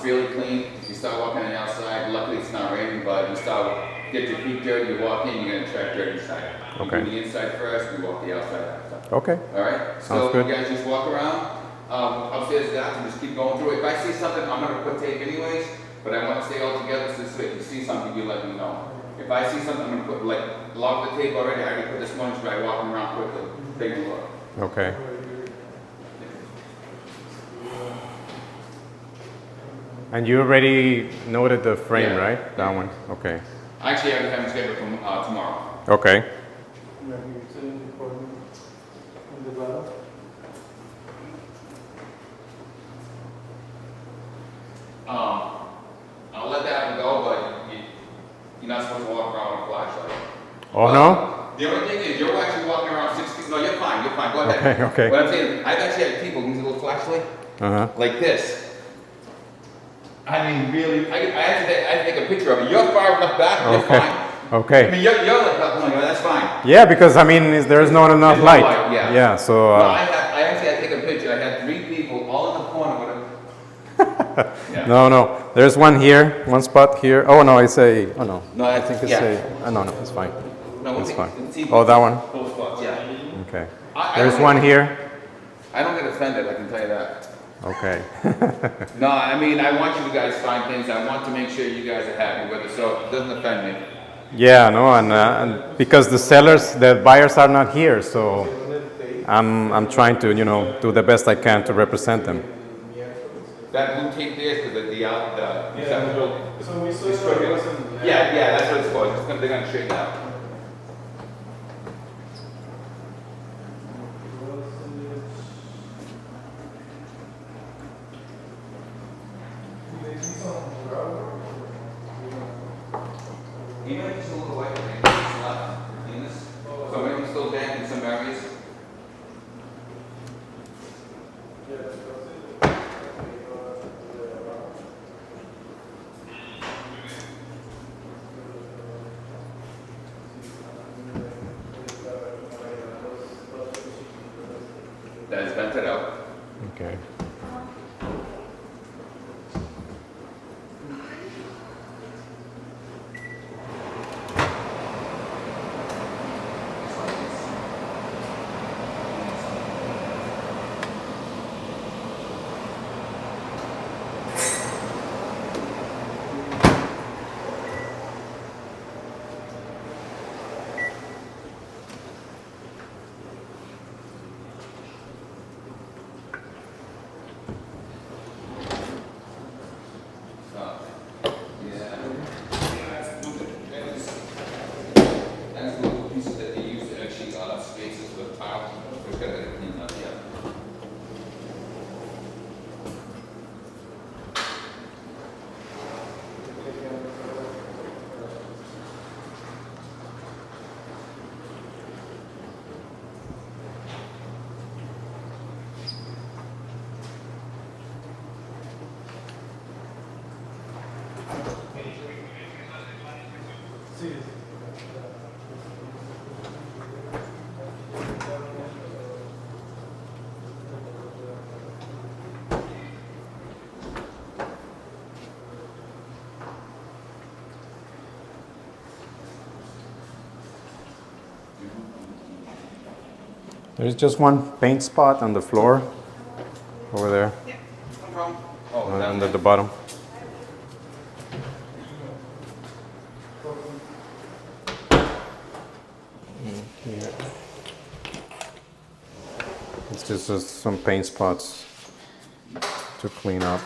really clean. You start walking on the outside. Luckily, it's not raining, but you start get your feet dirty. You walk in, you're gonna attract dirt inside. You Okay. do the inside first. You walk the outside after. Okay. All right. Sounds So good. you guys just walk around. Upstairs, that and just keep going through it. If I see something, I'm gonna put tape anyways. But I want to stay all together. So this way, if you see something, you let me know. If I see something, I'm gonna put log the tape already. I already put this morning, so I walking around quickly, take a look. Okay. And you already noted the frame, Yeah. right? That one. Okay. Actually, I have them scheduled for tomorrow. Okay. I'll let that one go, but you're not supposed to walk around with a flashlight. Oh no? The only thing is, you're actually walking around 6 feet. No, you're fine. You're fine. Go ahead. Okay. What I'm saying, I've actually had people use a little flashlight like this. I mean, really, I had to take a picture of it. You're far enough back. You're fine. Okay. I mean, you're like, oh my God, that's fine. Yeah, because I mean, there's not enough There's no light. light, yeah. Yeah. So. No, I actually had to take a picture. I had 3 people all in the corner with a. Yeah. No. There's one here, one spot here. Oh no, it's a. Oh no. No, I think it's a. No, it's fine. No, It's fine. it's Oh, that one. Both spots, yeah. Okay. I There's don't one get- here. I don't get offended, I can tell you that. Okay. No, I mean, I want you guys to find things. I want to make sure you guys are happy with it, so it doesn't offend me. Yeah, no, and because the buyers are not here, so I'm trying to do the best I can to represent them. That blue tape there is the acceptable. So we saw it. Yeah, that's what it's for. They're gonna straighten it out. Even if it's a little wet, maybe it's not cleanness. So maybe it's still damp in some areas. That is vented out. Okay. That's the little pieces that they use to actually got up spaces with tile, which gotta get cleaned up, yeah. There's just one paint spot on the floor over there, Yeah, no problem. Oh, under the bottom. Here. It's just some paint spots to clean up.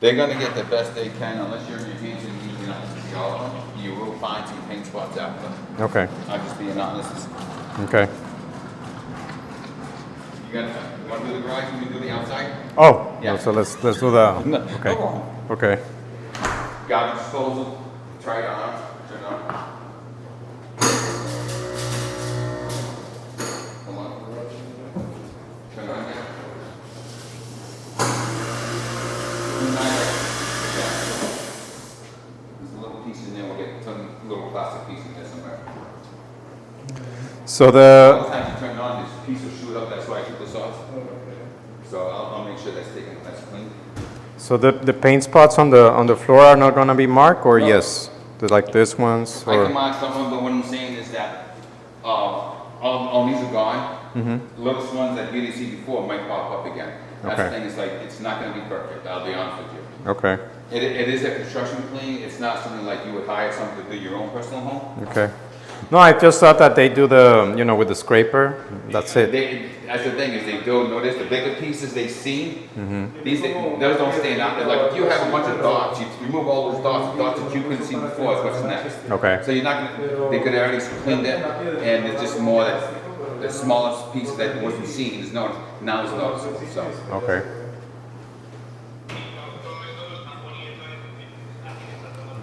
they're gonna get the best they can, unless you're in your hands and using it all of them, you will find some paint spots after. Okay. I'm just being honest. Okay. You wanna do the garage, you can do the outside? Oh, Yeah. so let's do the. No, Okay. no problem. Okay. Garbage disposal, try it on, turn on. Come on. Turn on, yeah. There's a little piece in there, we'll get some little plastic piece in there somewhere. So the Sometimes you turn it on, this piece will shoot up, that's why I took this off. So I'll make sure that's taken, that's clean. So the paint spots on the floor are not gonna be marked, or No. yes, like this ones, I can or mark some of them, but what I'm saying is that, all these are gone. Little ones that you didn't see before might pop up again. That's the Okay. thing, it's like, it's not gonna be perfect, I'll be honest with you. okay, It is a construction clean, it's not something like you would hire someone to do your own personal home. okay. No, I just thought that they do the with the scraper. That's it. That's the thing, is they do notice the bigger pieces they see, those don't stand out. Like, if you have a bunch of dots, you remove all those dots, the dots that you couldn't see before is what's next. Okay. So you're not gonna, they could already cleaned it, and it's just more that the smallest piece that wasn't seen is noticed, now is noticeable, so. Okay.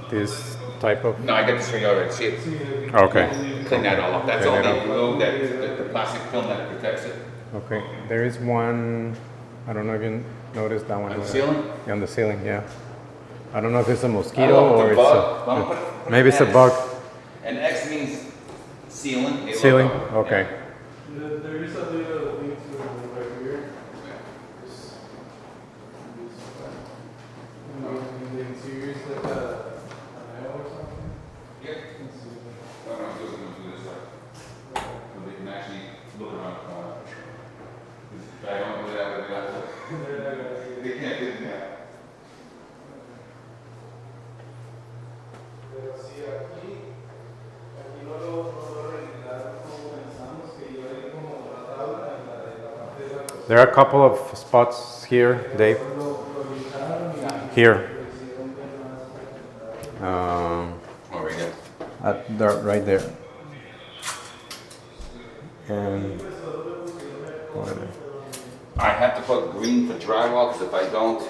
This type of. No, I got this figured already, see it? Okay. Clean that all up, that's Clean all it they up. glue, that, the plastic film that protects it. Okay. There is one. I don't know if you noticed that one. On the ceiling? Yeah, on the ceiling. Yeah. I don't know if it's a I mosquito don't know or if it's it's a bug. Well, put maybe an it's a X. bug. And X means ceiling. a Ceiling. logo. Okay. There is a little thing to right here. This in the interior is like an L or something. Yeah. No, no, I'm just gonna do this way. So they can actually look around the corner. If I don't do that, they'll be like, they can't do that. Pero sí, aquí no lo arreglaron como pensamos, que iba a ir como la tabla en la parte de la cocina. There are a couple of spots here, Dave. Lo limitaron y Here. lo hicieron ver más. Oh, right here. Right there. And I have to put green for drywall, because if I don't,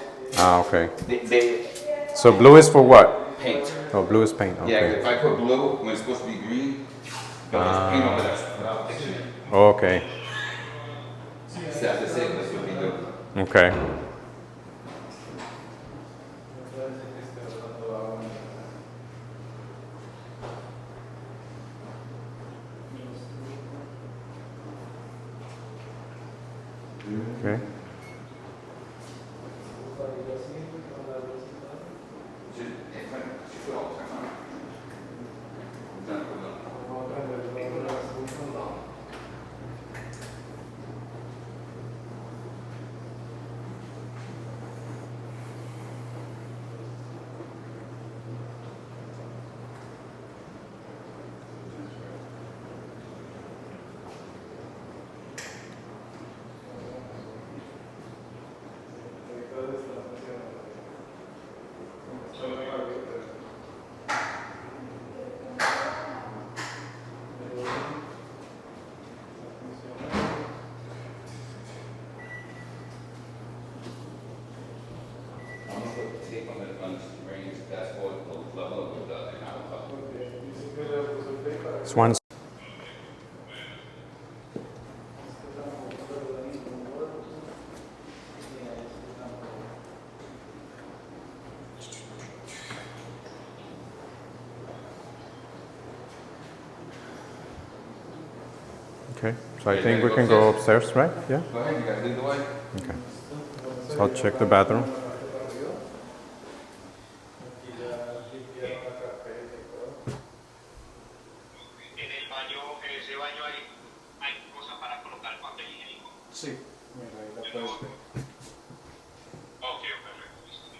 okay. they So blue is for what? paint. Oh, blue is paint. Yeah, 'cause Okay. if I put blue when it's supposed to be green, they'll just paint over that without fixing it. Okay. So that's the same, that's what we do. Okay. Okay. I'm gonna put tape on the range, that's what the level of the, and I will cover. This one's. Okay. So I think we can go upstairs, right? Yeah. Go ahead, you guys lead the way. Okay. So I'll check the bathroom. En el baño, en ese baño hay cosas para colocar papel higiénico. Sí, mira, ahí la puedes ver. Ok, perfecto, listo.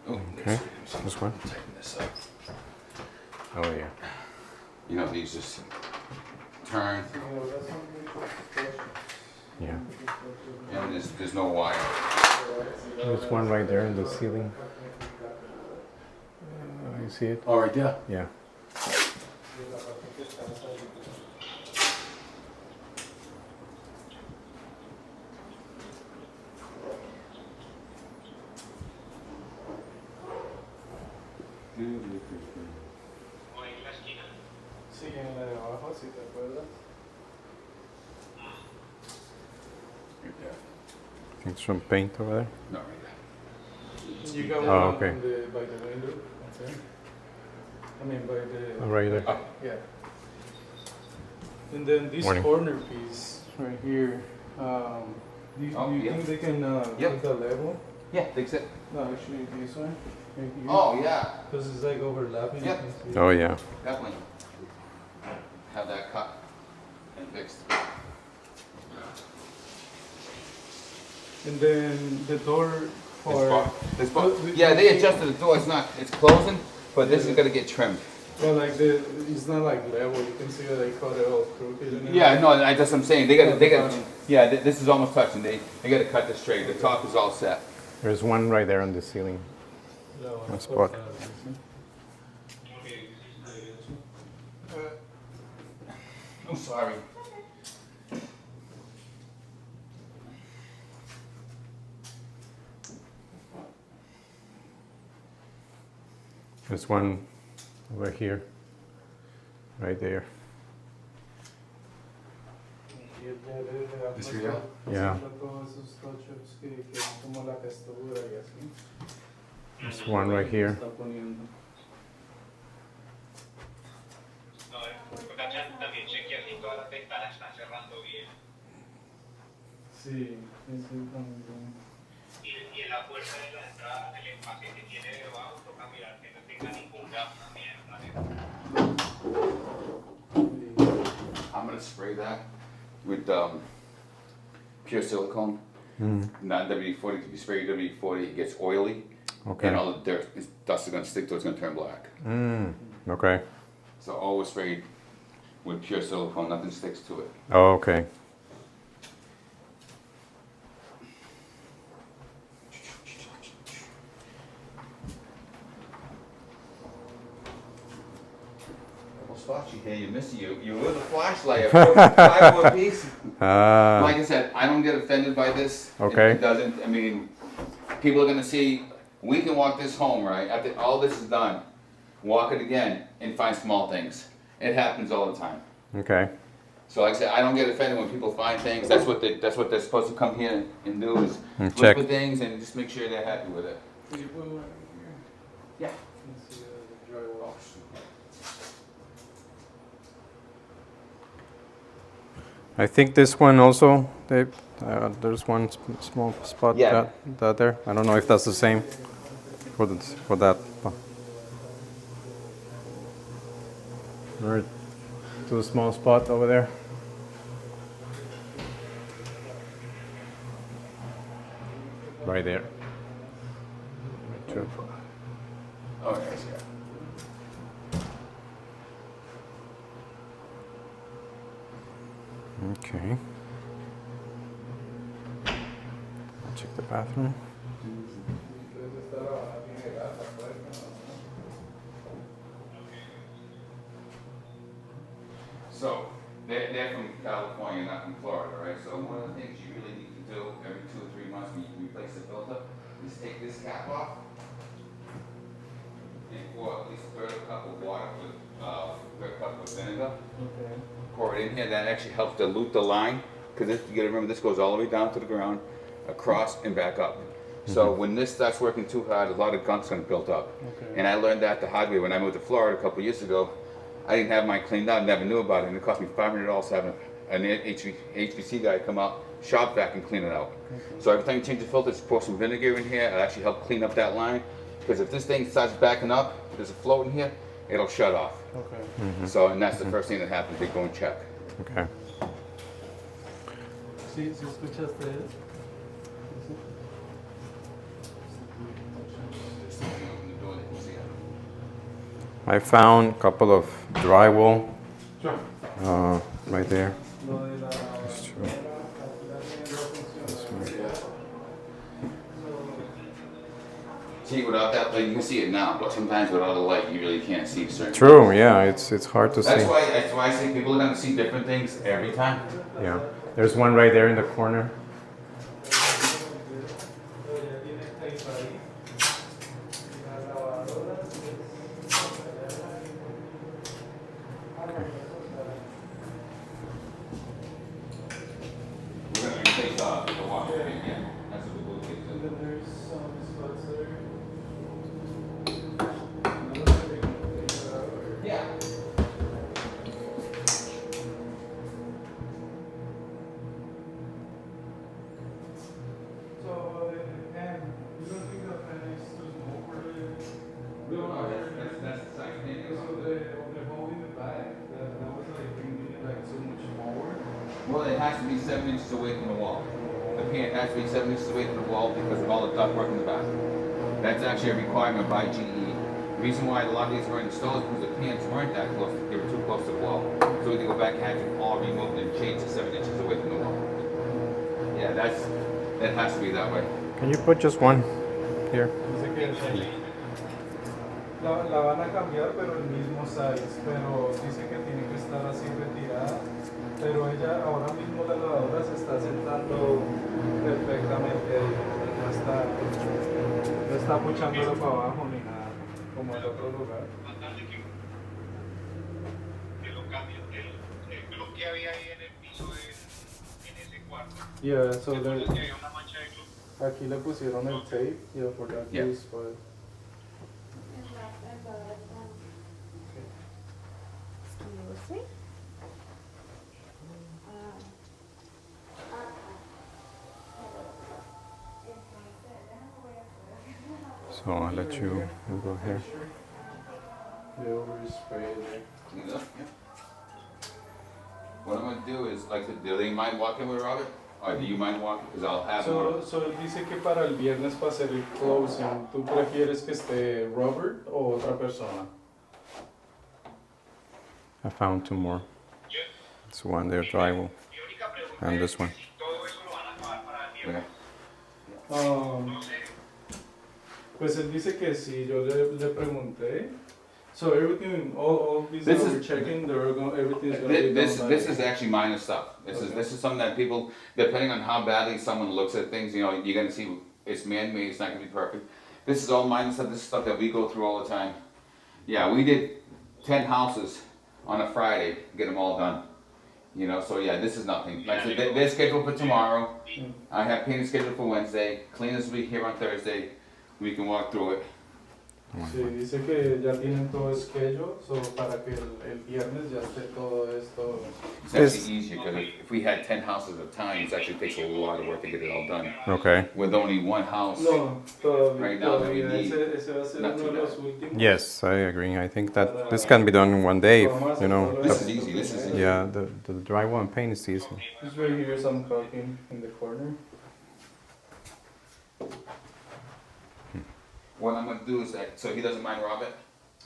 Oh, Okay. This one. tighten this up. Oh yeah. You know, these just turn, Yeah. and there's no wire. There's one right there in the ceiling. You see it? Oh, right there? Yeah. O en la esquina. Sí, en la de abajo, si te acuerdas. Right there. I think some paint over there. No, right there. You got Oh, one okay. by the window. Okay. I mean by the. Oh, right there. Yeah. And then this Morning. corner piece right here. Do you yeah. think they can Yep. put the level? Yeah, fix it. No, actually this one. Right here. Oh, yeah, Because it's like overlapping. Yep. You can see. Oh yeah. definitely. Have that cut and fixed. And then the door for. Yeah, they adjusted the door, it's closing, but this is gonna get trimmed. Well, like it's not like level. You can see that they cut it all crooked. And Yeah, no, that's what I'm saying, they gotta, bottom. yeah, this is almost touching, they gotta cut this straight, the top is all set. There's one right there on the ceiling. everything. One spot. I'm sorry. There's one over here. Right there. This here? Yeah. Todos esos touch-ups que como la textura y así. There's one right here. Está poniendo. No, Cachan también chequea si todas las ventanas están cerrando bien. Sí, sí, también. Y en la puerta de la entrada, el espacio que tiene debajo, toca mirar que no tenga ningún gap también. I'm gonna spray that with pure silicone, not WD-40, if you spray WD-40 it gets oily, Okay. and all the dirt, dust is gonna stick to it, it's gonna turn black. Okay. So always spray with pure silicone, nothing sticks to it. Oh, okay. Couple spots you here, you're missing, you with a flashlight, five more piece. Like I said, I don't get offended by this. Okay. It doesn't, I mean, people are gonna see, we can walk this home, right, after all this is done, walk it again and find small things. It happens all the time. Okay. So like I said, I don't get offended when people find things, that's what they're supposed to come here and do is And look check. for things and just make sure they're happy with it. Can you put one right here? Yeah. You can see the drywall. I think this one also, there's one small spot Yeah. that there. I don't know if that's the same for that. Or to a small spot over there. Right there. Right too. Oh, yes, yeah. Okay. I'll check the bathroom. Entonces está la tiene gas afuera, ¿no? So, they're from California, not from Florida, right? So one of the things you really need to do every 2 or 3 months when you replace the filter is take this cap off and pour at least a third cup of water with third cup of vinegar. Okay. Pour it in here, that actually helps dilute the line, because you gotta remember, this goes all the way down to the ground, across and back up. So when this starts working too hard, a lot of gunk's gonna build up. Okay. And I learned that the hard way when I moved to Florida a couple years ago. I didn't have mine cleaned out, never knew about it, and it cost me $500 to have an HVC guy come out, shop vac and clean it out. So every time you change the filter, just pour some vinegar in here, it'll actually help clean up that line, because if this thing starts backing up, there's a float in here, it'll shut off. Okay. So, and that's the first thing that happens, they go and check. Okay. ¿Sí, sí escuchaste eso? I found a couple of drywall Sure. right there. Lo de la That's true. See, without that light, you can see it now, but sometimes without a light, you really can't see certain True. Yeah, it's hard to That's see. why I say people are gonna see different things every time. Yeah. There's one right there in the corner. We're gonna replace the water again. That's what we'll do. And then there's some spots there. has to be 7 inches away from the wall. The pan has to be 7 inches away from the wall because of all the ductwork in the back. That's actually a requirement by GE. The reason why a lot of these were installed is because the pans weren't that close, they were too close to the wall. So we had to go back and have them all removed and change to 7 inches away from the wall. Yeah, that has to be that way. Can you put just one here? Dice que la van a cambiar, pero el mismo size, pero dice que tiene que estar así retirada. Pero ella ahora mismo la lavadora se está sentando perfectamente ahí, no está puchándolo para abajo ni nada, como en otro lugar. Mandarle que lo cambien. El glue que había ahí en el piso en ese cuarto. Yeah, so Entonces que había una mancha de glue. aquí le pusieron el tape, yeah, for that Yeah. use, but Excuse me. So I'll let you go here. they overspray it. Clean it up, yeah. What I'm gonna do is, like, do they mind walking with Robert? Or do you mind walking? Because I'll have more. So él dice que para el viernes para hacer el closing, ¿tú prefieres que esté Robert o otra persona? I found two more. This one there, drywall, Mi única pregunta and es this one. si todo eso lo van a acabar para el viernes. Yeah. No sé. Pues él dice que sí, yo le pregunté. So everything, all these This that is- we're checking, everything's gonna be This done by- is actually minor stuff. This is something that people, depending on how badly someone looks at things, you know, you're gonna see it's man-made. It's not gonna be perfect. This is all minor stuff. This is stuff that we go through all the time. Yeah, we did 10 houses on a Friday, get them all done. You know, so yeah, this is nothing. Like I said, they're scheduled for tomorrow. I have painting scheduled for Wednesday. Cleaners will be here on Thursday. We can walk through it. Sí, dice que ya tienen todo schedule, so para que el viernes ya esté todo esto. It's actually easier because if we had 10 houses at a time, it actually takes a lot of work to get it all done. Okay. With only one house. No, todavía, Right now that we todavía need, ese va a ser not uno too de los últimos. Yes, I agree. I think that this can be done in one day. You know. This is easy. This is easy. Yeah, the drywall and paint is easy. Just right here, some caulking in the corner. What I'm gonna do is that, so he doesn't mind Robert?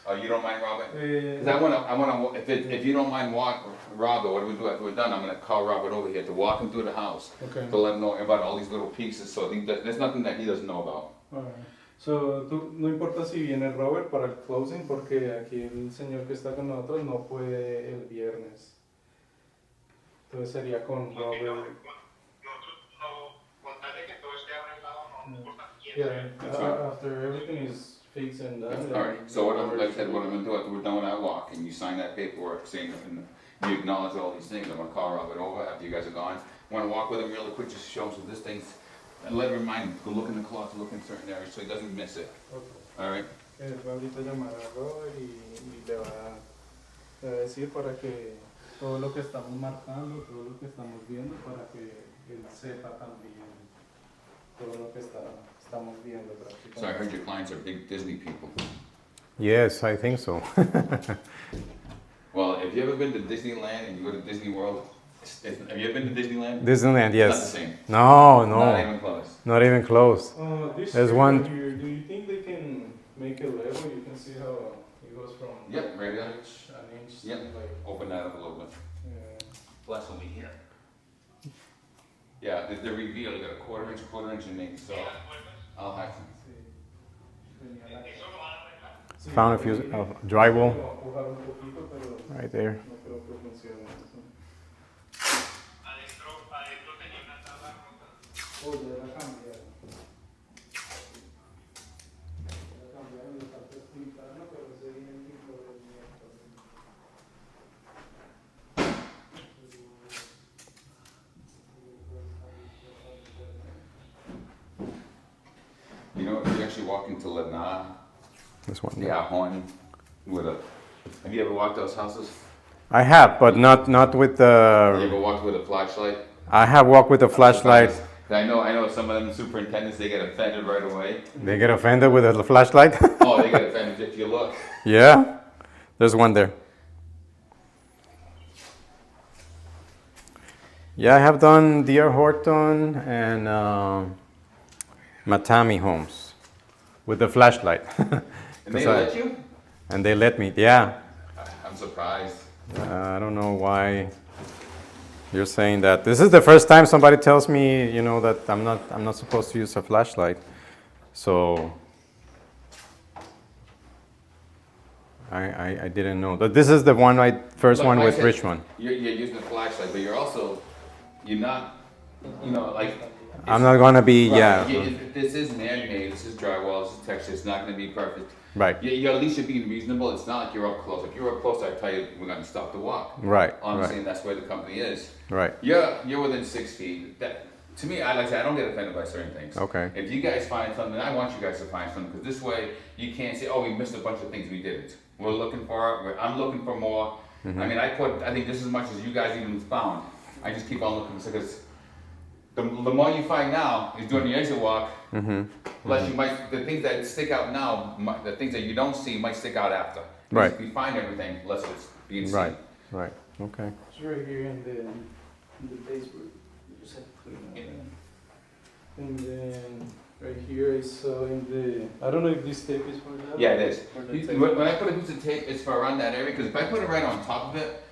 Oh, you don't mind Robert? Eh, Because I wanna, if you don't mind Robert, what do we do after we're done? I'm gonna call Robert over here to walk him through the house. Okay. To let him know about all these little pieces, so there's nothing that he doesn't know about. Alright. So, no importa si viene Robert para el closing, porque aquí el señor que está con nosotros no puede el viernes. Entonces sería con Porque no, Robert. nosotros no, con tal de que todo esté arreglado, no importa quién Yeah, sea. That's right. after everything is fixed and done. All right, so what I'm, like I said, what I'm gonna do after we're done with our walk, and you sign that paperwork saying, and you acknowledge all these things, I'm gonna call Robert over after you guys are gone. Wanna walk with him really quick, just show him some of this things, and let him remind him, go look in the closet, look in certain areas, so he doesn't miss it, Okay. all right? Él va ahorita a llamar a Robert y le va a decir para que todo lo que estamos marcando, todo lo que estamos viendo, para que él sepa también todo lo que estamos viendo prácticamente. So I heard your clients are big Disney people. Yes, I think so. Well, have you ever been to Disneyland and you go to Disney World? Have you ever been to Disneyland? Disneyland, It's yes. not the same. No, Not no, even close. not even close. This There's street one- right here, do you think they can make it level? You can see how it goes from Yep, right there. an inch to Yep. like, Open that up a little bit. yeah. Plus over here. Yeah, the reveal, you got a quarter inch in me, so I'll have to. Sí. Tenía la- Sí, Found a few ahí drywall lo empujaron un poquito, pero right there. no creo que funcione eso. Adentro tenía una tabla rota. Oh, ya la cambiaron. La cambiaron de parte explicarlo, pero ese viene el tipo de You know, if you actually walk into Lenah, This one. the Ahorn, with a, have you ever walked those houses? I have, but not with You the. ever walked with a flashlight? I have walked with a flashlight. I know some of them superintendents, they get offended right away. They get offended with a flashlight. Oh, they get offended if you look. Yeah, there's one there. Yeah, I have done D.R. Horton and Matami homes with the flashlight. And they let you? And they let me, yeah. I'm surprised. I don't know why you're saying that. This is the first time somebody tells me, you know, that I'm not supposed to use a flashlight. So I didn't know. But this is the one first Look, one like I with said, Richmond. You're using a flashlight, but you're not, you know, like. I'm not gonna be, Right, yeah. This is man-made, this is drywall, this is texture, it's not gonna be perfect. Right. You at least you're being reasonable, it's not like you're up close. If you're up close, I tell you, we're gonna stop the walk. Right, Honestly, right. and that's where the company is. Right. You're within 6 feet. That, to me, I like to say, I don't get offended by certain things. Okay. If you guys find something, I want you guys to find something, because this way, you can't say, oh, we missed a bunch of things we didn't. We're looking for it, I'm looking for more. Mm-hmm. I mean, I think just as much as you guys even found. I just keep on looking, because the more you find now is doing the exit walk, less you might, the things that stick out now, the things that you don't see might stick out after. Right. If you find everything, less it's being seen. Right. Right. Okay. It's right here in the basement. You just have to put it on there. And then right here is in the. I don't know if this tape is for that. Yeah, it is. For the tape. When I put a piece of tape, it's for around that area, because if I put it right on top of it,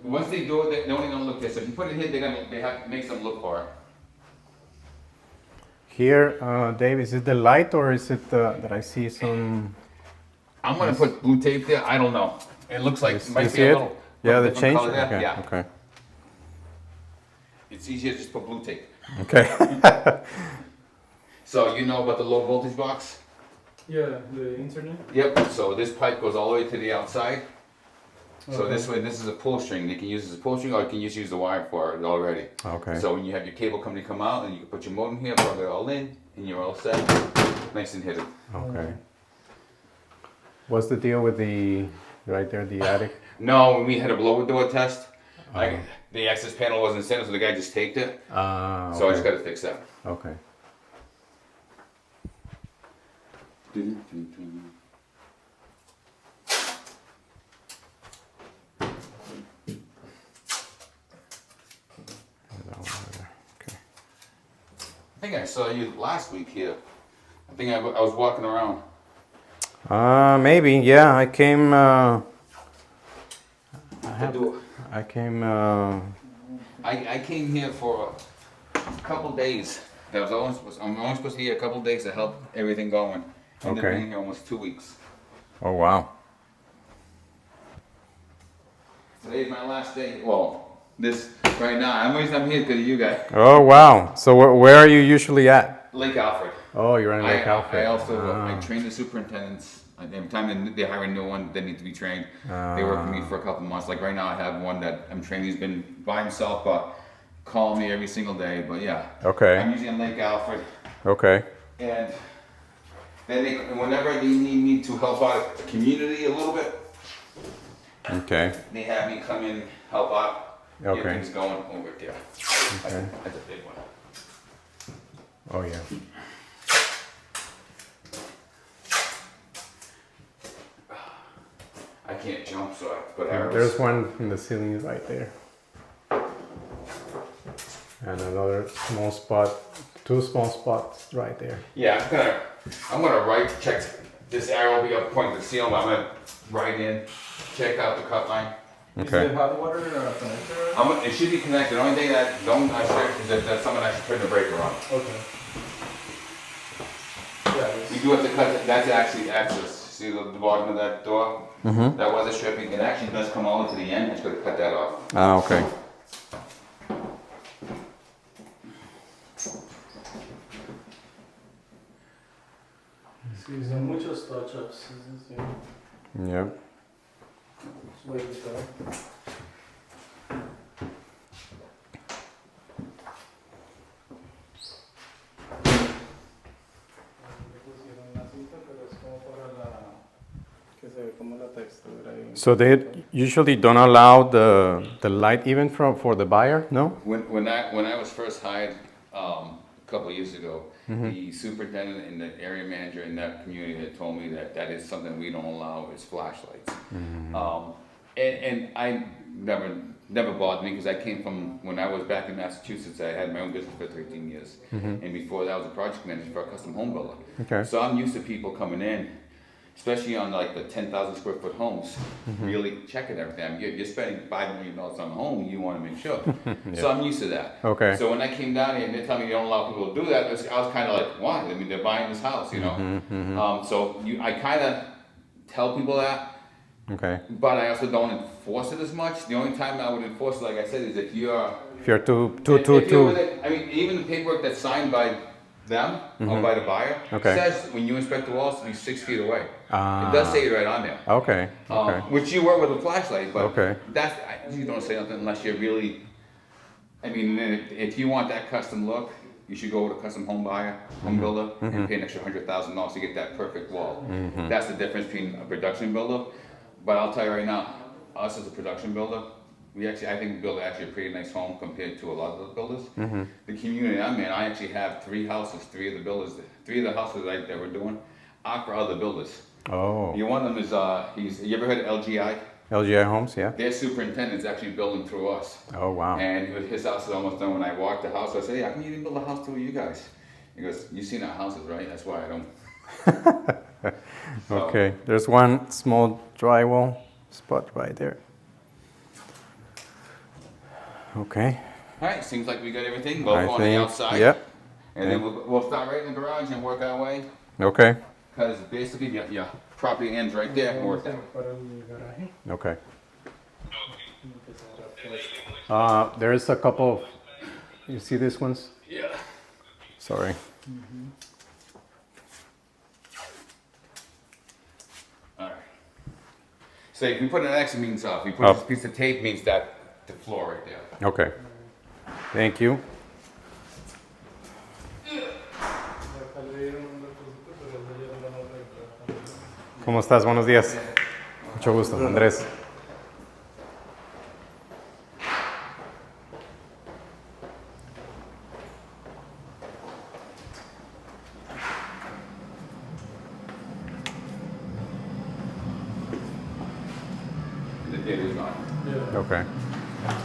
once they do it, they're only gonna look this. If you put it here, they have to make them look for it. Here, Dave, is it the light or is it that I see some? I'm gonna put blue tape there, I don't know. It looks like, it You might see be a it? little. Yeah, the different change. color there. Okay. Yeah, Okay. it's easier to just put blue tape. Okay. So you know about the low voltage box? Yeah, the internet. Yep, so this pipe goes all the way to the outside. So Okay. this way, this is a pull string, you can use it as a pull string, or you can just use the wire for it already. Okay. So when you have your cable company come out, and you can put your modem here, plug it all in, and you're all set, nice and hidden. Okay. What's the deal with the right there, the attic? No, when we had a blower door test, the access panel wasn't centered, so the guy just taped it, Ah. so I just gotta fix that. Okay. Okay. I think I saw you last week here. I think I was walking around. Maybe. Yeah, I came. I came. I came here for a couple days. I'm only supposed to be here a couple days to help everything going. I've Okay. been here almost 2 weeks. Oh wow. Today's my last day. Well, this right now. The reason I'm here because of you guys. Oh wow. So where are you usually at? Lake Alfred. Oh, you're in Lake Alfred. I also Ah. I train the superintendents. Every time they hire a new one, they need to be trained. They work with me for a couple months. Like right now, I have one that I'm training. He's been by himself, but calling me every single day. But yeah, Okay. I'm usually in Lake Alfred, Okay. and then whenever they need me to help out the community a little bit, Okay. they have me come in, help out, get Okay. things going over there. Okay. That's a big one. Oh yeah. I can't jump, so I have to put arrows. There's one in the ceiling right there. And another small spot, two small spots right there. Yeah, I'm gonna check this arrow will be up point to the ceiling, but I'm gonna write in, check out the cut line. Is Okay. the hot water connector? It should be connected. The only thing that I check is that that's something I should turn the breaker on. Okay. Yeah. You do have to cut it. That's actually access. See the bottom of that door? Mm-hmm. That was a stripping. It actually does come all the way to the end. I just gotta cut that off. Ah, okay. Sí, son muchos touch-ups. Sí. Yeah. Wait, sorry. So they usually don't allow the light even for the buyer, no? When I was first hired a couple of years ago, the superintendent and the area manager in that community had told me that is something we don't allow is flashlights. And I never never bothered me because I came from, when I was back in Massachusetts, I had my own business for 13 years. And before that, I was a project manager for a custom home builder. Okay. So I'm used to people coming in, especially on like the 10,000 square foot homes, really checking everything. I mean, you're spending $5 million on a home, you want to make sure. So I'm used to that. Okay. So when I came down here and they're telling me you don't allow people to do that, I was kind of like, why? I mean, they're buying this house, you know? I kind of tell people that. Okay. But I also don't enforce it as much. The only time I would enforce it, like I said, is if you're... If you're too. I mean, even the paperwork that's signed by them, or by the buyer, Okay. says when you inspect the walls to be 6 feet away. Ah. It does say it right on there. Okay. Okay. Which you work with a flashlight, but Okay. you don't say nothing unless you're really... I mean, if you want that custom look, you should go with a custom home buyer, home builder, and pay an extra $100,000 to get that perfect wall. That's the difference between a production builder. But I'll tell you right now, us as a production builder, I think we build actually a pretty nice home compared to a lot of those builders. The community I'm in, I actually have 3 houses, 3 of the houses that we're doing are for other builders. Oh. One of them is, you ever heard of LGI? LGI Homes, yeah. Their superintendent's actually building through us. Oh wow. And his house is almost done. When I walked the house, I said, hey, how come you didn't build a house through you guys? He goes, you've seen our houses, right? That's why I don't. So, Okay. There's one small drywall spot right there. Okay. All right, seems like we got everything. We'll I go on the think. outside. Yep. And then we'll start right in the garage and work our way. Okay. Because basically your property ends right there and work down. Para el garaje. Okay. Empezar a There's a couple of. You see these ones? Yeah. Sorry. All right. So if we put an X, it means off. We put this piece of tape, means that the floor right there. Okay. Thank you. acá le dieron un depósito, pero eso ya no lo vamos a arreglar. ¿Cómo estás? Buenos días. Mucho gusto, Andrés. The date is on. Yeah. Okay.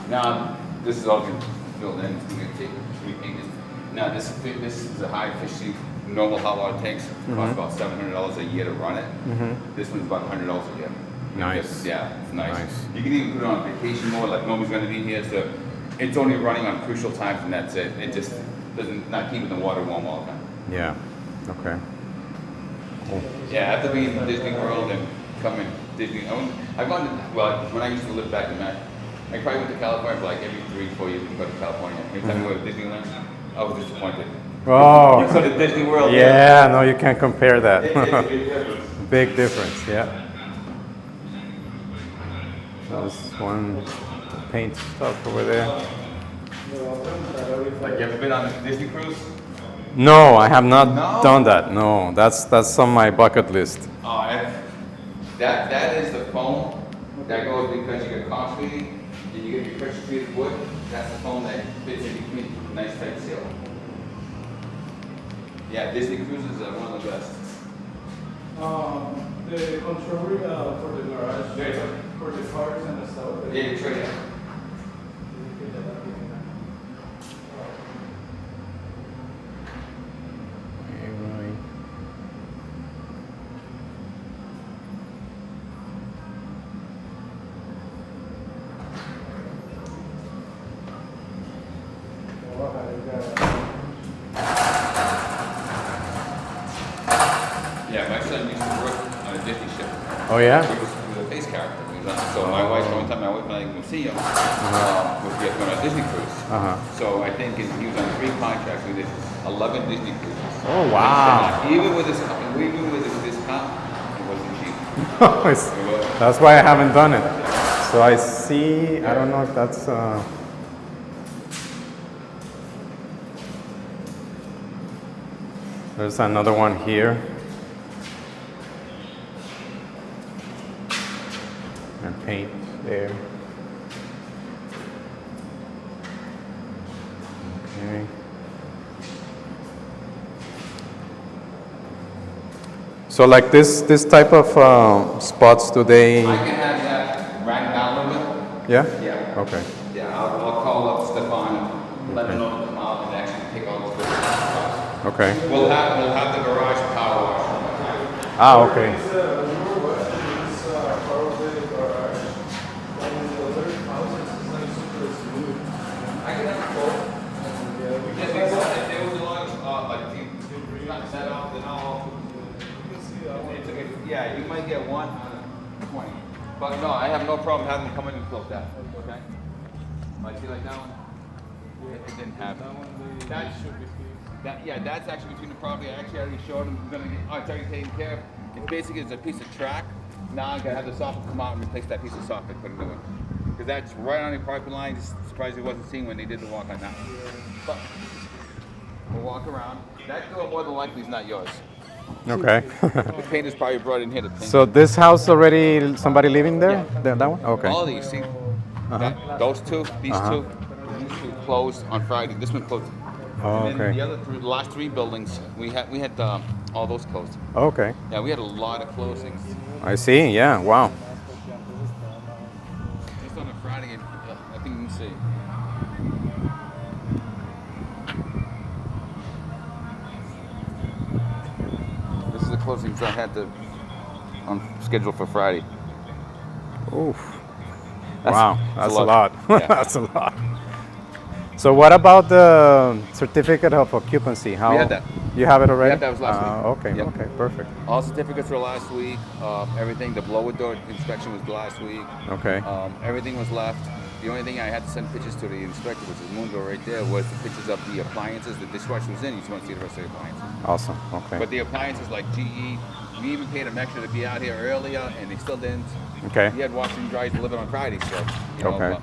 Now, this is all been filled in. It's going to take repainted. Now, this is a high efficiency normal hot water tanks. Costs about $700 a year to run it. This one's about $100 a year. Nice. Yeah, it's nice. Nice. You can even put it on vacation mode, like nobody's going to be here. So it's only running on crucial times, and that's it. It just doesn't not keeping the water warm all the time. Yeah. Okay. Cool. Yeah, after being in Disney World and coming Disney, I've gone to, well, when I used to live back in Mac, I probably went to California for like every 3-4 years. We go to California. Every time we go to Disneyland, I was disappointed. Oh. You go to Disney World. Yeah. No, you can't compare that. It's Big difference. Yeah. There's one paint stuff over there. like, you ever been on a Disney cruise? No, I have not No? done that. No, that's on my bucket list. Oh, that is the foam that goes because you get concrete and you get your pressure treated wood. That's the foam that fits in between. Nice tight seal. Yeah, Disney cruises are one of the best. The control for the garage, There you go. for the cars and the stuff. Yeah, you trade it. Yeah, my son used to work on a Disney ship. Oh yeah. He was a face character. So my wife, one time my wife and I go see him, was going on a Disney cruise. So I think he was on 3 contracts. We did 11 Disney cruises. Oh wow. Even with his comp, it wasn't cheap. That's why I haven't done it. So I see. I don't know if that's. There's another one here. And paint there. Okay. So like this type of spots, do they? I can have that ran down a little bit. Yeah. Yeah. Okay. Yeah, I'll call up Stefan and let him know to come out and actually take all those little spots. Okay. We'll have the garage power wash. Ah, okay. It's probably garage. And the other houses is like super smooth. I can have a quote. Yeah, we Yeah, because if there was a lot of like not set up and all. can see that one. Yeah, you might get one out of 20. But no, I have no problem having them come in and close that. Okay. Like see like that one. It didn't have. That one, That should be fixed. Yeah, that's actually between the property. I actually already showed him. We're gonna get. Oh, it's already taken care of. It's basically it's a piece of track. Now I'm gonna have the soffit come out and replace that piece of soffit, put a new one. Because that's right on the property line. Just surprised he wasn't seen when they did the walk on that. But we'll walk around. That door more than likely is not yours. Okay. The painter's probably brought in here to paint. So this house already somebody living there? Yeah. That one? Okay. All of these, see? Those two, these two closed on Friday. This one closed. Oh, And then okay. the other three, the last three buildings, we had all those closed. Okay. Yeah, we had a lot of closings. I see. Yeah. Wow. Just on a Friday, I think you can see. This is the closings I had on schedule for Friday. Oof. That's- Wow. that's That's a a lot. lot. Yeah. That's a lot. So what about the certificate of occupancy? How? We had that. You have it already? Yeah, that was last week. Okay. Yep. Okay. Perfect. All certificates were last week. Everything, the blower door inspection was last week. Okay. Everything was left. The only thing I had to send pictures to the inspector, which is Mundo right there, was the pictures of the appliances. The dishwasher was in. You just want to see the rest of the appliances. Awesome. Okay. But the appliances like GE, we even paid them extra to be out here earlier, and they still didn't. Okay. He had washing and dryers delivered on Friday, so you know. Okay.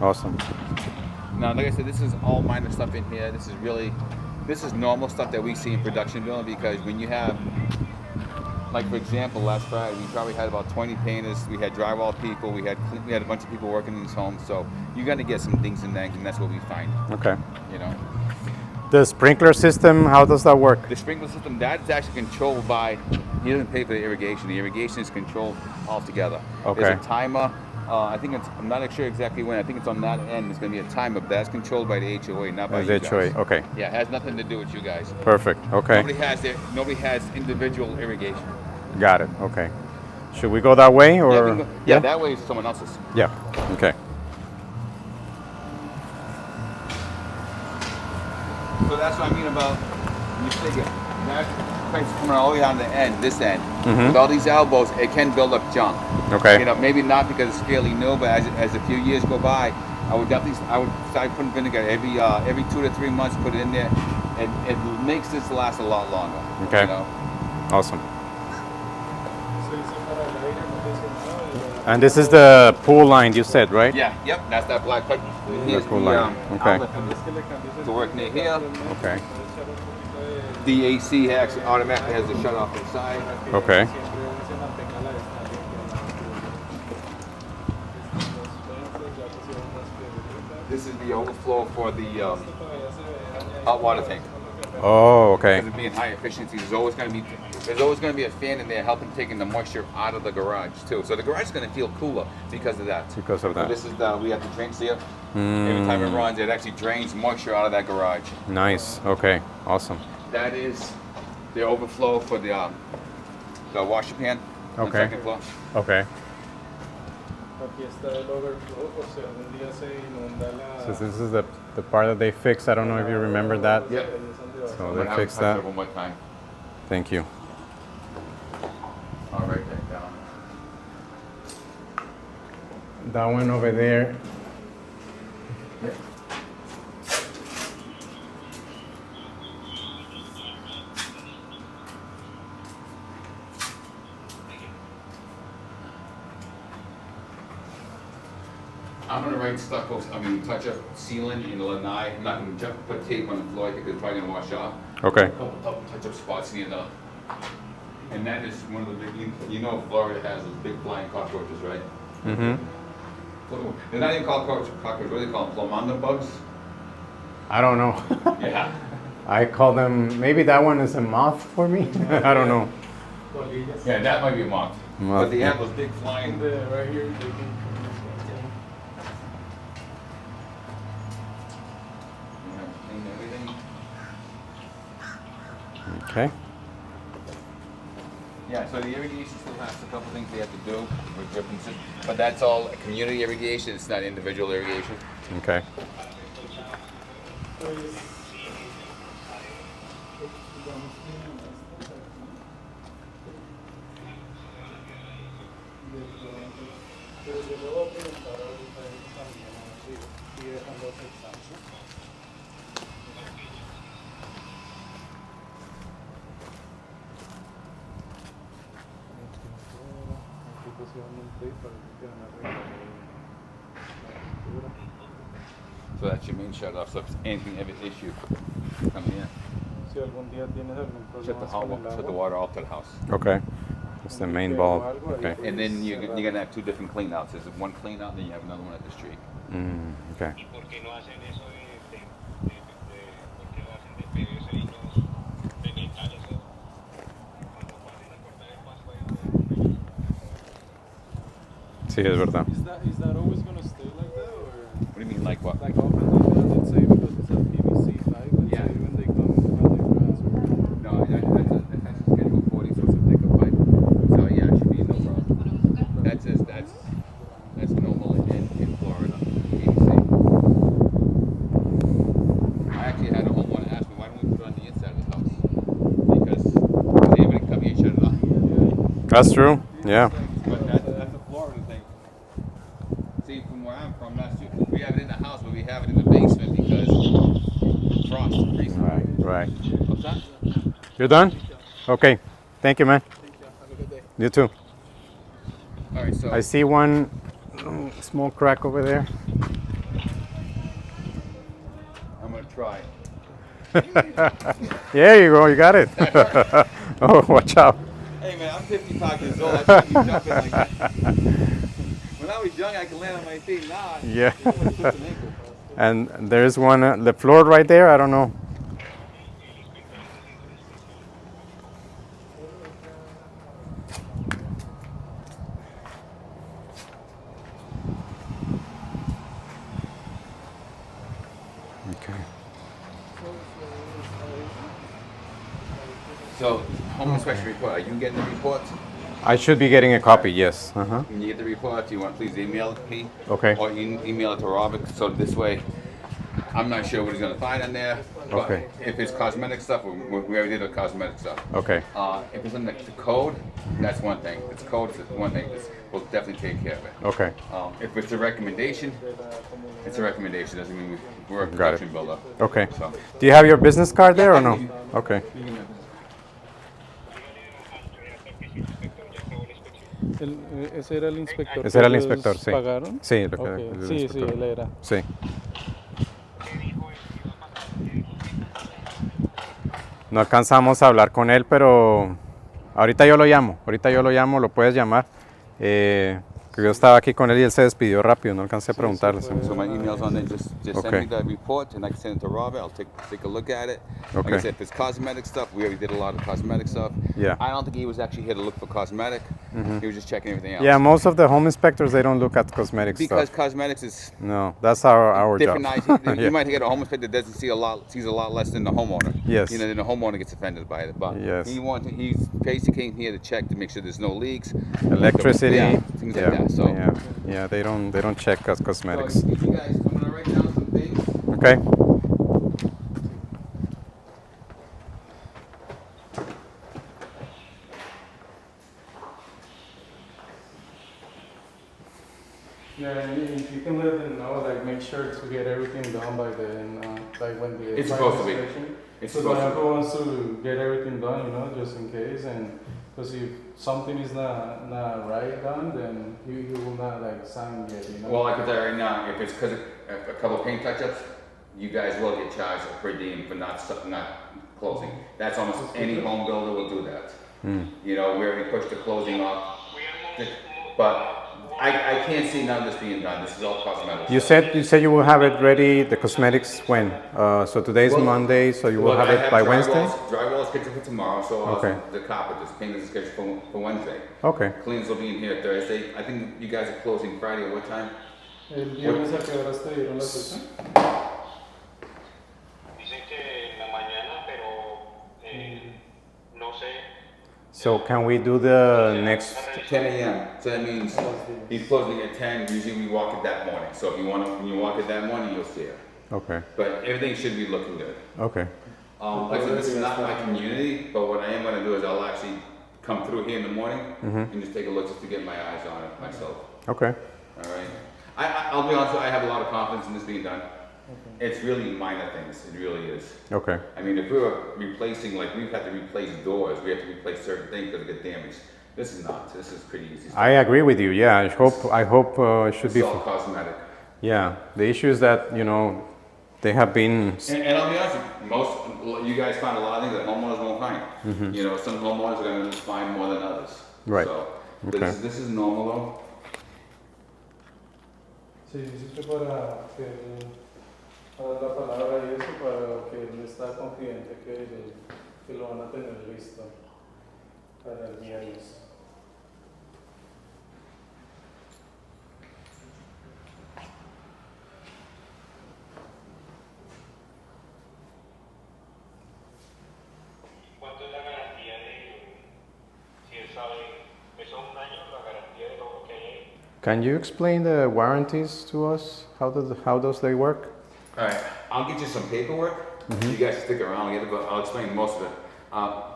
Awesome. Now, like I said, this is all minor stuff in here. This is normal stuff that we see in production building because when you have, like for example, last Friday we probably had about 20 painters. We had drywall people. We had a bunch of people working in these homes. So you're gonna get some things in there, and that's what we find. Okay. You know, The sprinkler system, how does that work? the sprinkler system that's actually controlled by. He doesn't pay for the irrigation. The irrigation is controlled altogether. Okay. There's a timer. I think I'm not sure exactly when. I think it's on that end. There's going to be a timer, but that's controlled by the HOA, not by you That's HOA. guys. Okay. Yeah, it has nothing to do with you guys. Perfect. Okay. Nobody has individual irrigation. Got it. Okay. Should we go that way or? Yeah, we can go- yeah, that way is someone else's. Yeah. Okay. So that's what I mean about you figure that place coming all the way down the end, this end, with all these elbows, it can build up junk. Okay. You know, maybe not because it's fairly new, but as a few years go by, I would start putting vinegar every 2 to 3 months, put it in there, and it makes this last a lot longer. Okay. You know? Awesome. Se dice para el aire acondicionado. And this is the pool line you said, right? Yeah. Yep. That's that black pipe. Here's cool the line. Okay. outlet for this. Es que le cambies el To work near here. Okay. echar un poquito de The AC actually automatically has the shut off inside. Okay. siempre se mantenga la distancia. This is the overflow for the hot water tank. Oh, okay. Because of being high efficiency, there's always going to be a fan in there helping taking the moisture out of the garage too. So the garage is going to feel cooler because of that. Because of So that. this is we have the drain seal. Every time it runs, it actually drains moisture out of that garage. Nice. Okay. Awesome. That is the overflow for the washer pan on the Okay. second floor. Okay. Aquí está el overflow por si algún día se inunda la. So this is the part that they fixed. I don't know if you remember that. Yep. Ahí es donde va. So I'm they gonna have fixed to touch that. it one more time. Thank you. I'll write that down. That one over there. I'm gonna write stucco, touch up ceiling in the lanai. I'm not gonna put tape on the floor because it's probably gonna wash off. Okay. A couple touch up spots near the, and that is one of the big, you know Florida has those big flying cockroaches, right? Mm-hmm. They're not even called cockroaches, what do they call them, plumanda bugs? I don't know. Yeah. I call them, maybe that one is a moth for me. I don't know. Colillas. Yeah, that might be a moth. Moth, But they yeah. have those big flying, Right here, they can- Okay. Yeah, so the irrigation still has a couple things they have to do with dripping system, but that's all community irrigation. It's not individual irrigation. Okay. Pues, digamos que estas aquí, de pronto, pero yo le voy a preguntar ahorita a ellos también, a ver si dejan los exámenes. Aquí pusieron un tape, parece que van a arreglar la pintura. So that's your main shut off. So if anything ever issue coming in, Si algún día tienes algún shut the problema con el shut the agua, water off to the house. Okay. It's the main bulb. Okay. And then you're gonna have two different clean outs. There's one clean out, then you have another one at the street. Okay. ¿Y por qué no hacen eso por qué lo hacen de PVC y no de metal? Eso, cuando pasen a cortar el pasto ahí, Sí, es verdad. Is that always going to stay like that, or What do you mean, like what? like open like that? Let's say because it's a PVC pipe. Let's Yeah. say when they transfer. No, that's a schedule 40, so it's a thicker pipe. So yeah, it should be no problem. That's normal in Florida. EDC. I actually had a homeowner ask me, why don't we put it on the inside of the house? Because anybody come here and shut it off. That's true. Yeah. But that's a Florida thing. See, from where I'm from, Massachusetts, we have it in the house, but we have it in the basement because frost freezing. Right. What's that? You're done? Okay. Thank you, man. Have a good day. You too. All right, so I see one small crack over there. I'm gonna try. There you go. You got it. Oh, watch out. Hey man, I'm 55 years old. I shouldn't be jumping like that. When I was young, I could land on my feet. Now, Yeah. I'm gonna twist an ankle. And there's one, the floor right there. I don't know. Okay. So, home inspection report. Are you getting the report? I should be getting a copy. Yes. Uh-huh. When you get the report, you want to please email it to me. Okay. Or email it to Robert. So this way, I'm not sure what he's gonna find in there. But Okay. if it's cosmetic stuff, we already did the cosmetic stuff. Okay. If it's in the code, that's one thing. If it's code, it's one thing. We'll definitely take care of it. Okay. If it's a recommendation, it's a recommendation. Doesn't mean we're a Got it. production builder. Okay. So. Do you have your business card there or no? Okay. Ese era el inspector. Ese era el que ellos inspector, sí. ¿Pagaron? Sí, lo que- Ok, el sí, inspector. él era. Sí. No alcanzamos a hablar con él, pero ahorita yo lo llamo, lo puedes llamar. Que yo estaba aquí con él y él se despidió rápido, no alcancé a preguntarle. So my email's on there. Just Okay. send me the report, and I can send it to Robert. I'll take a look at it. Like I Okay. said, if it's cosmetic stuff, we already did a lot of cosmetic stuff. Yeah. I don't think he was actually here to look for cosmetic. He was just checking everything else. Yeah, most of the home inspectors, they don't look at cosmetic Because stuff. cosmetics is No, that's our different job. eyes. You Yeah. might get a home inspector that doesn't see sees a lot less than the homeowner. Yes. You know, then the homeowner gets offended by it. But Yes. he's basically here to check to make sure there's no leaks. Electricity. Yeah, things like that. So. yeah, they don't check us cosmetics. So if you guys, I'm gonna write down some things. Okay. Yeah, and if you can let them know, like make sure to get everything done by then, like when the It's by supposed to be. inspection. It's So supposed to Bianca wants to get everything done, you know, just in case, and because if something is not right done, then you will not like sign yet, you know. Well, I can tell you right now, if it's because of a couple of paint touch-ups, you guys will get charged a per diem for not closing. That's almost any home builder will do that. You know, we already pushed the closing off, but I can't see none of this being done. This is all cosmetic. You said you will have it ready, the cosmetics when? So today's Well, Monday, so you will Look, have I it by Wednesday? Drywall is scheduled for tomorrow, so Okay. the carpet, paint is scheduled for Wednesday. Okay. Cleans will be in here Thursday. I think you guys are closing Friday at what time? El viernes a qué horas te dieron la fecha? Dicen que en la mañana, pero So can we do the next? 10 a.m. So that means he's closing at 10. Usually we walk it that morning. So if you want to, when you walk it that morning, you'll see it. Okay. But everything should be looking good. Okay. Like I said, this is not my community, but what I am going to do is I'll actually come through here in the morning and just take a look just to get my eyes on it myself. Okay. All right. I'll be honest with you, I have a lot of confidence in this being done. It's really minor things. It really is. Okay. I mean, if we were replacing, like we've had to replace doors, we have to replace certain things because they get damaged. This is not. This is pretty easy stuff. I agree with you. Yeah. I hope it should It's be. all cosmetic. Yeah. The issue is that they have been. And I'll be honest with you, you guys find a lot of things that homeowners won't find. Some homeowners are going to find more than others. Right. So, Okay. this is normal though. Sí, dice que para la palabra y eso, para que él está confidente que lo van a tener listo para el viernes. ¿Cuánto es la garantía si él sabe, eso es un año, la garantía de todo lo que hay ahí? Can you explain the warranties to us? How does they work? All right, I'll get you some paperwork. You guys stick around, I'll explain most of it.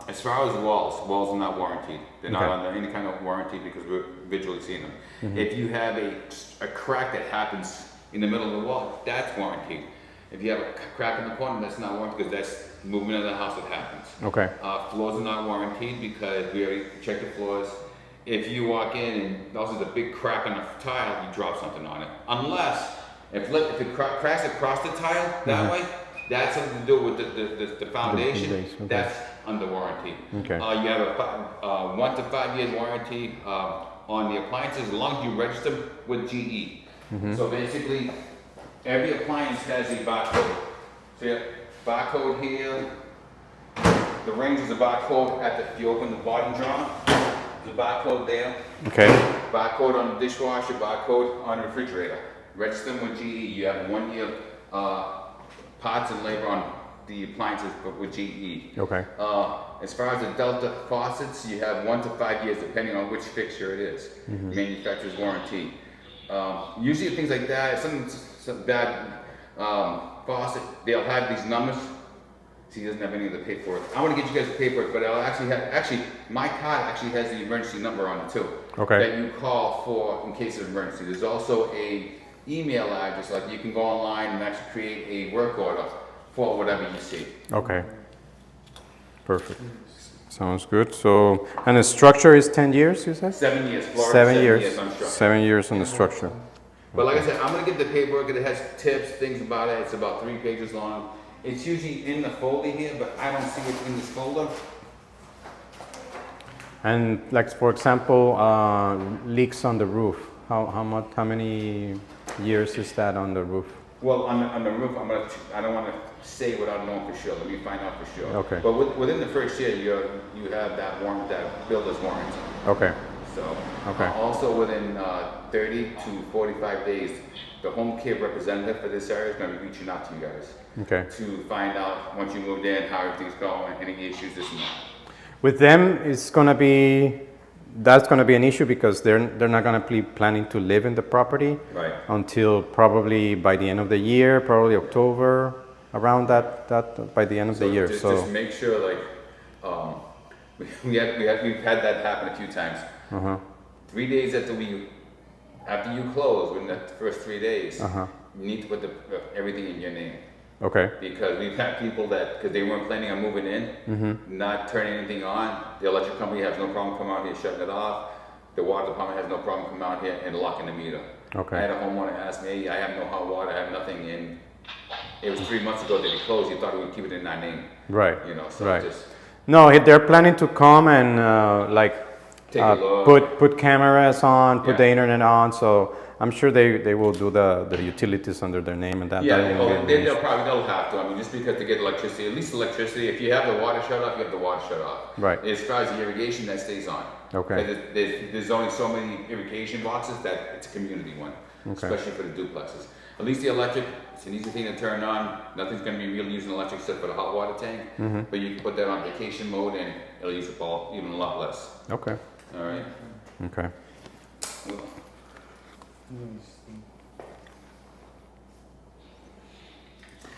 As far as walls are not warranted. They're not Okay. under any kind of warranty because we're visually seeing them. If you have a crack that happens in the middle of the wall, that's warranted. If you have a crack in the corner, that's not warranted because that's movement of the house that happens. Okay. Floors are not warranted because we already checked the floors. If you walk in and also there's a big crack on the tile, you drop something on it. Unless, if it cracks across the tile that way, that's something to do with the foundation. Okay. That's under warranty. Okay. You have a 1 to 5 years warranty on the appliances as long as you register with GE. So basically, every appliance has a barcode. So you have barcode here. The range is a barcode if you open the bottom drawer. There's a barcode there. Okay. Barcode on the dishwasher, barcode on the refrigerator. Register them with GE. You have 1 year parts and labor on the appliances with GE. Okay. As far as the Delta faucets, you have 1 to 5 years depending on which fixture it is. Manufacturer's warranty. Usually things like that, some bad faucet, they'll have these numbers. See, he doesn't have any of the paperwork. I want to get you guys the paperwork, but I'll actually my card actually has the emergency number on it too. Okay. That you call for in case of emergency. There's also a email address, like you can go online and actually create a work order for whatever you see. Okay. Perfect. Sounds good. So, and the structure is 10 years, you said? 7 years, Florida. 7 years. on structure. 7 years on the structure. But like I said, I'm gonna get the paperwork. It has tips, things about it. It's about 3 pages long. It's usually in the folder here, but I don't see it in this folder. And like for example, leaks on the roof. How many years is that on the roof? Well, on the roof, I don't want to say without knowing for sure. Let me find out for sure. Okay. But within the first year, you have that builder's warranty. Okay. So Okay. also within 30 to 45 days, the home care representative for this area is going to be reaching out to you guys Okay. to find out once you moved in how everything's going, any issues, this and that. With them, that's gonna be an issue because they're not gonna be planning to live in the property Right. until probably by the end of the year, probably October, around that by the end of the year. Just make sure, like, we've had that happen a few times. 3 days after you close, within the first 3 days, you need to put everything in your name. Okay. Because we've had people that, because they weren't planning on moving in, not turning anything on, the electric company has no problem coming out here shutting it off. The water department has no problem coming out here and locking the meter. Okay. I had a homeowner ask me, hey, I have no hot water, I have nothing, and it was 3 months ago that he closed. He thought we would keep it in our name. Right. So Right. just No, they're planning to come and take a look. put cameras on, put Yeah. the internet on. So I'm sure they will do the utilities under their name and that. Yeah, that won't be an issue. they'll have to. I mean, just because to get electricity, at least electricity, if you have the water shut off, you have the water shut off. Right. As far as the irrigation, that stays on. Okay. Because there's only so many irrigation boxes that it's a community one, Okay. especially for the duplexes. At least the electric, it's an easy thing to turn on. Nothing's going to be really using electric except for the hot water tank. But you can put that on vacation mode and it'll use up even a lot less. Okay. All right. Okay.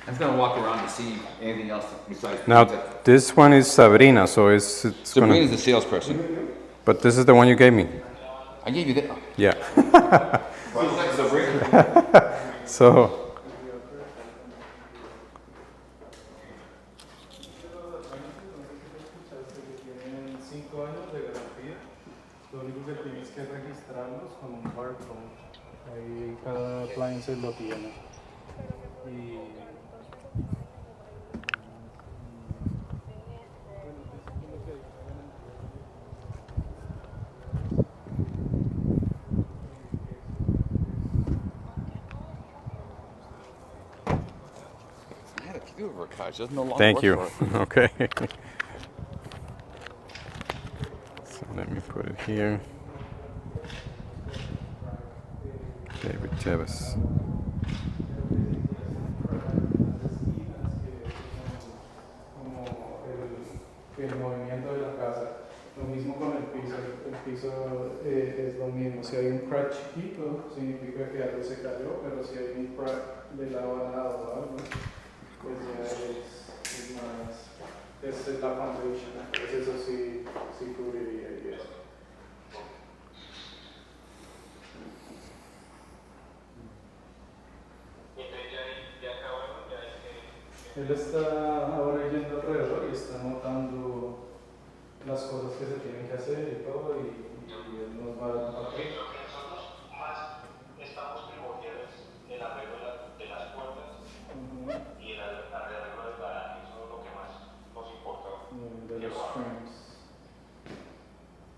I'm just gonna walk around to see anything else besides. Now this one is Sabrina, so it's Sabrina's gonna. the salesperson. But this is the one you gave me. I gave you that. Yeah. Well, I like Sabrina. So. Tienen 5 años de garantía. Lo único que tienes que registrarlos con un barcode. Ahí cada appliance lo tiene. Y I had a few of her cars. She doesn't no longer Thank work you. for her. Okay. So let me put it here. David Teves. como el movimiento de la casa. Lo mismo con el piso. El piso es lo mismo. Si hay un crack chiquito, significa que algo se cayó, pero si hay un crack de lado a lado o algo, pues ya es más. Es la foundation. Entonces eso sí cubriría y eso. Él está ahora yendo alrededor y está notando las cosas que se tienen que hacer y todo, y él nos va a dar un papel. Lo que nosotros más estamos primordiales el arreglo de las puertas y el arreglo del garaje, eso es lo que más nos importa. De los frames.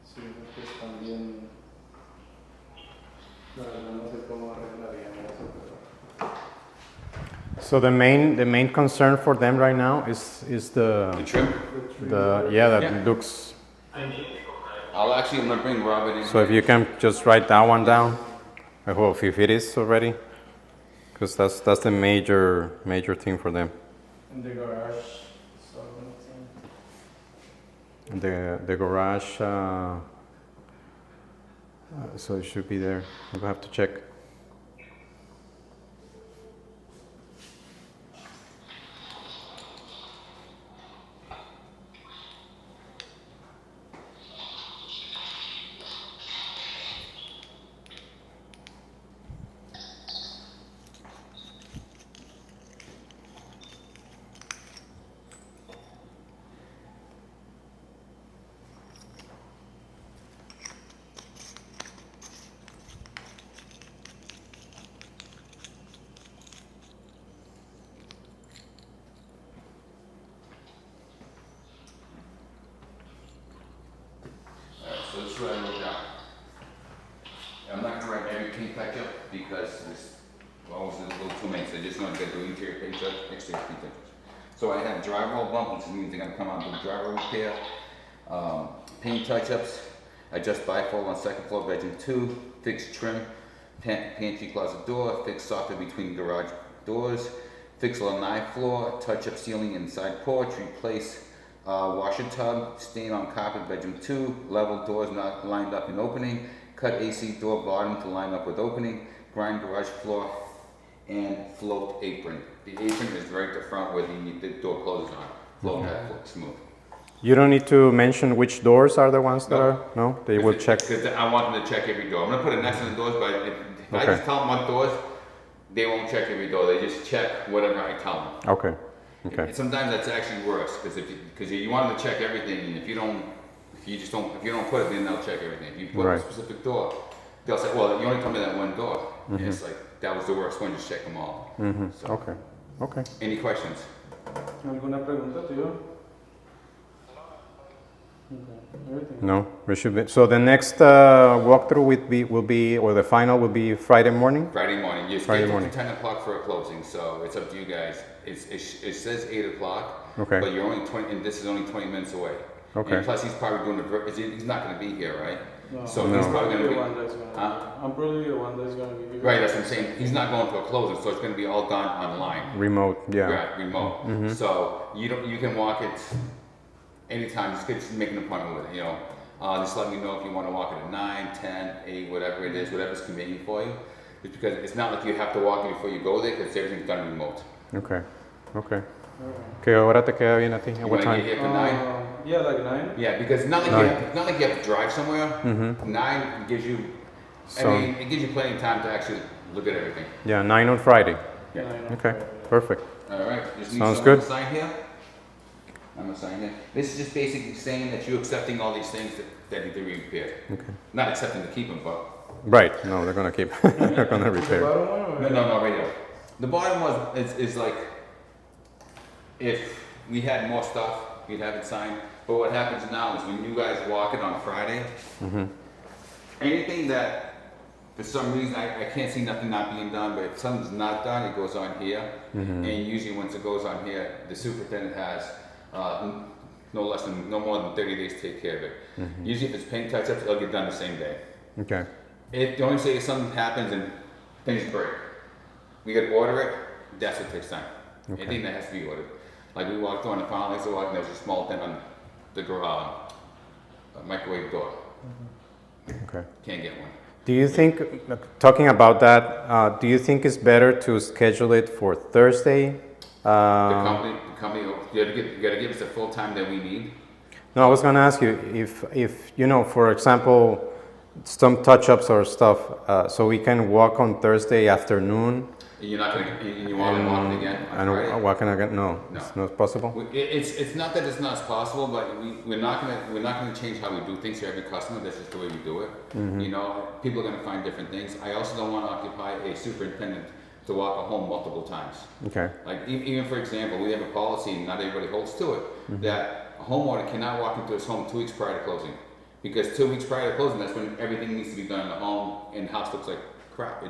Sí, porque están bien. La verdad no sé cómo arreglarían eso, pero. So the main concern for them right now is The trim. that Yeah. looks. I'm gonna bring Robert in. So if you can just write that one down, I hope if it is already, because that's the major thing for them. In the garage, so The garage. So it should be there. We'll have to check. So this is what I wrote down. I'm not gonna write every paint touch up because there's always a little too many, so I just want to get the interior paint touch, exterior paint touches. So I have drywall bump, which means they're gonna come out and do drywall repair, paint touch ups, adjust bifold on second floor, bedroom 2, fix trim, pantry closet door, fix soffit between garage doors, fix lanai floor, touch up ceiling inside porch, replace washer tub, stain on carpet, bedroom 2, level doors not lined up in opening, cut AC door bottom to line up with opening, grind garage floor, and float apron. The apron is right at the front where the door closes on. Float that float smooth. You don't need to mention which doors are the ones that No. are. No, they will check. Because I want them to check every door. I'm gonna put it next to the doors, but if I Okay. just tell them what doors, they won't check every door. They just check whatever I tell them. Okay. Okay. And sometimes that's actually worse because you want them to check everything, and if you don't put it, then they'll check everything. If you put Right. a specific door, they'll say, "Well, you only told me that one door." And it's like that was the worst one. Just check them all. So, Okay. Okay. any questions? ¿Alguna pregunta, tío? Okay, everything. No, we should be. So the next walkthrough will be, or the final will be Friday morning. Friday morning. You're Friday scheduled morning. for 10 o'clock for a closing, so it's up to you guys. It says 8 o'clock, Okay. but you're only 20, and this is only 20 minutes away. Okay. And plus, he's probably doing he's not going to be here, right? No. So No. he's probably going to The be. one that's gonna be- Huh? I'm probably the one that's going to be here. Right, that's what I'm saying. He's not going to a closing, so it's going to be all done online. Remote. Yeah. Right, remote. So you can walk it anytime, just make an appointment with it, you know. Just let me know if you want to walk it at 9, 10, 8, whatever it is, whatever's convenient for you. Just because it's not like you have to walk it before you go there, because everything's done remote. Okay. Okay. ¿Qué hora te queda bien a ti? At You what want to time? get here for 9? Yeah, like 9. Yeah, because not like, not like you have to drive somewhere. 9 gives you, So- I mean, it gives you plenty of time to actually look at everything. Yeah, 9 on Friday. Yeah. 9 on Okay, Friday. perfect. All right, just need Sounds someone good. to sign here. I'm gonna sign here. This is just basically saying that you're accepting all these things that need to be repaired. Okay. Not accepting to keep them, but Right. No, they're gonna keep. They're gonna repair. Bottom one or- no, right here. The bottom is like if we had more stuff, we'd have it signed. But what happens now is when you guys walk it on Friday, anything that for some reason I can't see nothing not being done, but if something's not done, it goes on here. And usually once it goes on here, the superintendent has no more than 30 days to take care of it. Usually if it's paint touch-ups, it'll get done the same day. Okay. If the only say if something happens and things break, we gotta order it, that's what takes time. Okay. Anything that has to be ordered. Like we walked on the final exit walk and there was a small dent on the microwave door. Okay. Can't get one. Do you think, talking about that, do you think it's better to schedule it for Thursday? The company, you gotta give us the full time that we need. No, I was going to ask you if you know, for example, some touch-ups or stuff, so we can walk on Thursday afternoon. You're not gonna, and you wanna walk it again on Friday? And walking again? No, No. it's not possible. It's not that it's not possible, but we're not gonna change how we do things for every customer. That's just the way we do it. You know, people are gonna find different things. I also don't want to occupy a superintendent to walk a home multiple times. Okay. Like even for example, we have a policy, and not everybody holds to it, that a homeowner cannot walk into his home 2 weeks prior to closing, because 2 weeks prior to closing, that's when everything needs to be done in the home, and the house looks like crap.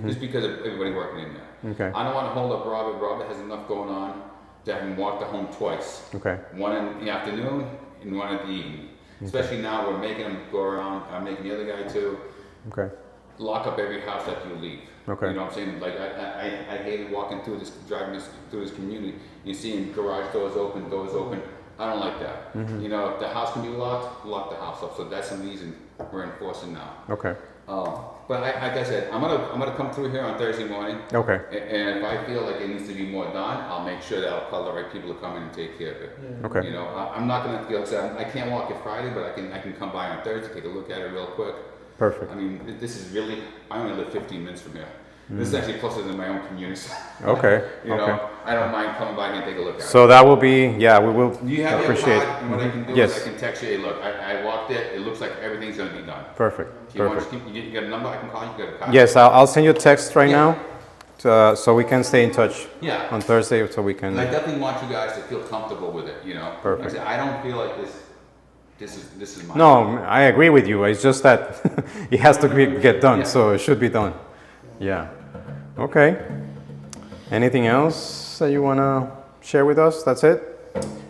Just because of everybody working in there. Okay. I don't want to hold up Robert. Robert has enough going on to have him walk the home twice. Okay. One in the afternoon and one in the evening. Especially now we're making him go around. I'm making the other guy too. Okay. Lock up every house that you leave. Okay. You know what I'm saying? Like I hated walking through through this community. You seeing garage doors open. I don't like that. You know, if the house can be locked, lock the house up. So that's some reason we're enforcing now. Okay. But like I said, I'm gonna come through here on Thursday morning. Okay. And if I feel like it needs to be more done, I'll make sure that I'll call the right people to come in and take care of it. Okay. You know, I'm not gonna, like I said, I can't walk it Friday, but I can come by on Thursday, take a look at it real quick. Perfect. I mean, this is really, I only live 15 minutes from here. This is actually closer than my own community. Okay. You know, Okay. I don't mind coming by and take a look at it. So that will be, yeah, we will Do you have your appreciate. card? And what I can do Yes. is I can text you, hey, look, I walked it, it looks like everything's gonna be done. Perfect. Do you want Perfect. to you got a number I can call you? You got a card? Yes, I'll send you a text right Yeah. now, so we can stay in touch Yeah. on Thursday, so we can. And I definitely want you guys to feel comfortable with it, you know? Perfect. Like I said, I don't feel like this is my. No, I agree with you. It's just that it has to get done, Yeah. so it should be done. Yeah. Okay. Anything else that you want to share with us? That's it?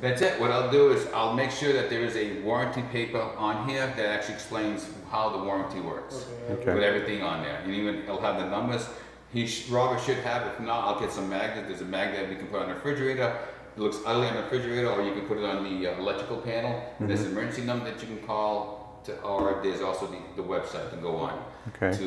That's it. What I'll do is I'll make sure that there is a warranty paper on here that actually explains how the warranty works. Okay. With everything on there. And even it'll have the numbers. Robert should have it. If not, I'll get some magnets. There's a magnet we can put on the refrigerator. It looks ugly on the refrigerator, or you can put it on the electrical panel. There's an emergency number that you can call, or there's also the website to go on Okay. to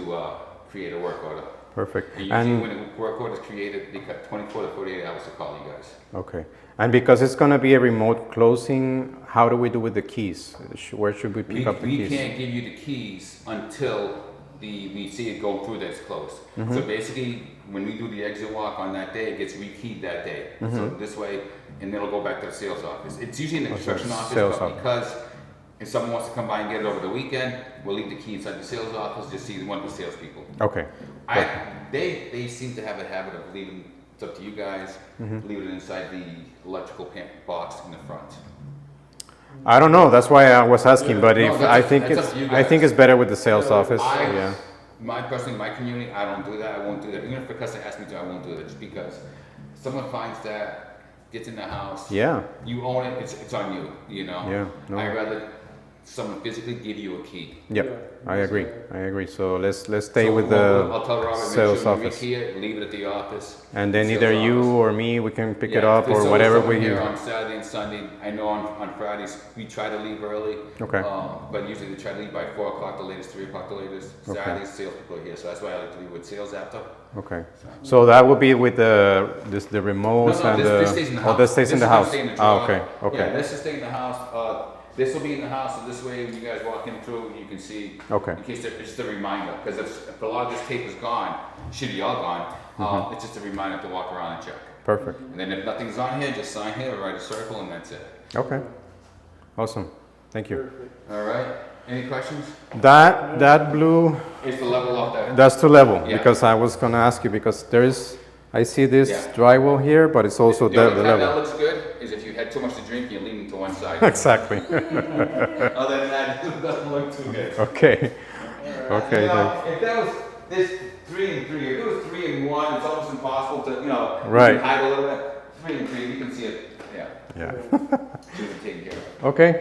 create a work order. Perfect. And usually And when a work order is created, they got 24 to 48 hours to call you guys. okay. And because it's going to be a remote closing, how do we do with the keys? Where should we pick up the We keys? can't give you the keys until we see it go through that it's closed. So basically, when we do the exit walk on that day, it gets rekeyed that day. So this way, and then it'll go back to the sales office. It's usually in the construction office, sales but office. because if someone wants to come by and get it over the weekend, we'll leave the key inside the sales office, just see one of the salespeople. Okay. They seem to have a habit of leaving, it's up to you guys, leave it inside the electrical box in the front. I don't know. That's why I was asking. But No, if that's I up- think that's it's, up to you I think guys. it's better with the sales office. I, Yeah. personally, my community, I don't do that. I won't do that. Even if the customer asks me to, I won't do that. Just because someone finds that, gets in the house, Yeah. you own it. It's on you. You know. Yeah, no. I'd rather someone physically give you a key. Yep, Yeah, I agree. I agree. So let's stay So with the I'll tell Robert, make sales sure you office. key it, leave it at the office. And then Sales either you office. or me, we can pick it Yeah, up there's or always whatever someone we here use. on Saturday and Sunday. I know on Fridays we try to leave early. Okay. But usually they try to leave by 4 o'clock the latest, 3 o'clock the latest. Okay. Saturdays sales people are here, so that's why I like to leave with sales after. Okay. So that would be with the remotes No, and this stays in the house. oh, this stays in the is gonna house. stay in the Ah, drawer. okay. Okay. Yeah, this will stay in the house. This will be in the house, so this way when you guys walk in through, you can see. Okay. In case it's just a reminder, because if a lot of this tape is gone, should be all gone. Mm-hmm. It's just a reminder to walk around and check. Perfect. And then if nothing's on here, just sign here, write a circle, and that's it. Okay. Awesome. Thank you. All right. Any questions? That blue, Is the level off there? that's to level, Yeah. because I was gonna ask you, because there is, I see this Yeah. drywall here, but it's also The only the time that level. looks good is if you had too much to drink, you're leaning to one side. Exactly. Other than that, it doesn't look too good. Okay. Okay. You know, then. if that was this 3 and 3, if it was 3 and 1, it's almost impossible to, you know, Right. you can hide a little bit. 3 and 3, you can see it. Yeah, Yeah. should have taken care of. Okay.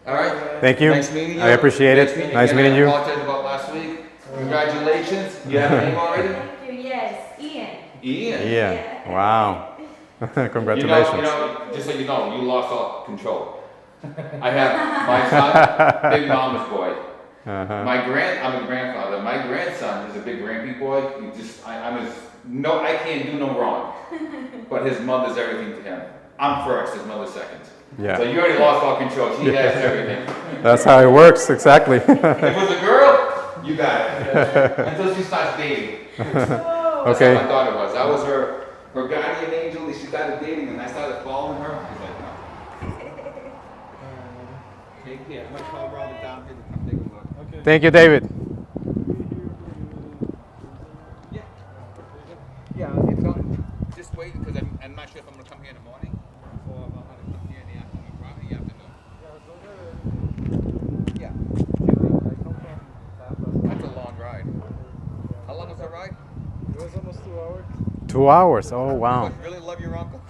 All right. Thank you. Nice meeting you. I appreciate it. Nice Again, meeting you. I apologize about last week. Congratulations. You have a name already? Thank you. Yes, Ian. Ian. Yeah. Wow. Congratulations. You know, just so you know, you lost all control. I have my son, big mama's boy. Uh-huh. I'm a grandfather. My grandson is a big grampy boy. I can't do no wrong. But his mother's everything to him. I'm first, his mother's second. Yeah. So you already lost all control. She has everything. That's how it works, exactly. If it was a girl, you got it. Until she starts dating. That's Okay. how my daughter was. I was her guardian angel. She started dating, and I started following her. I was like, no. Take care. I'm gonna call Robert down here to come take a look. Okay. Thank you, David. Yeah, it's on. Just wait, because I'm not sure if I'm gonna come here in the morning or if I'm gonna come here in the afternoon. Probably the afternoon. Yeah. That's a long ride. How long was the ride? It was almost 2 hours. 2 hours. Oh, wow. You really love your uncle.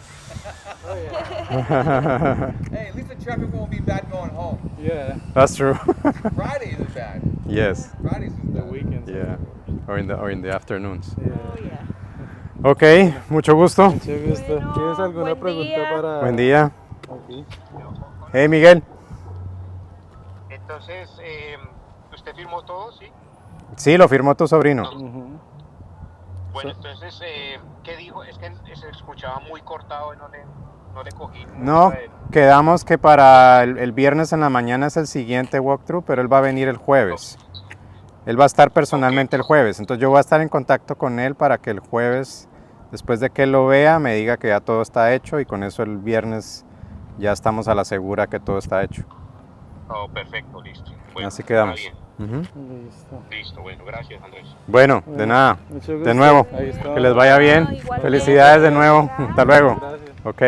Oh yeah. Hey, at least the traffic won't be bad going home. Yeah. That's true. Friday is bad. Yes. Fridays is The bad. weekends. Yeah. Or in the afternoons. Yeah. Oh, yeah. Ok, mucho gusto. Mucho gusto. Bueno, ¿Tienes alguna buen pregunta día. para...? Buen día. Aquí. Hey, Miguel. Entonces, ¿usted firmó todo, sí? Sí, lo firmó tu sobrino. Ujú. Bueno, entonces, ¿qué dijo? Es que se escuchaba muy cortado y no le cogí. No, mucho de él. quedamos que para el viernes en la mañana es el siguiente walkthrough, pero él va a venir el jueves. Él va a estar personalmente el jueves, entonces yo voy a estar en contacto con él para que el jueves, después de que él lo vea, me diga que ya todo está hecho y con eso el viernes ya estamos a la segura que todo está hecho. Oh, perfecto, listo. Bueno, Así quedamos. está Ujú. Listo. bien. Listo, bueno, gracias, Andrés. Bueno, de nada. Mucho gusto. De nuevo, Ahí está. que les vaya bien. Igualmente. Felicidades de nuevo. Hasta luego. Gracias. Ok.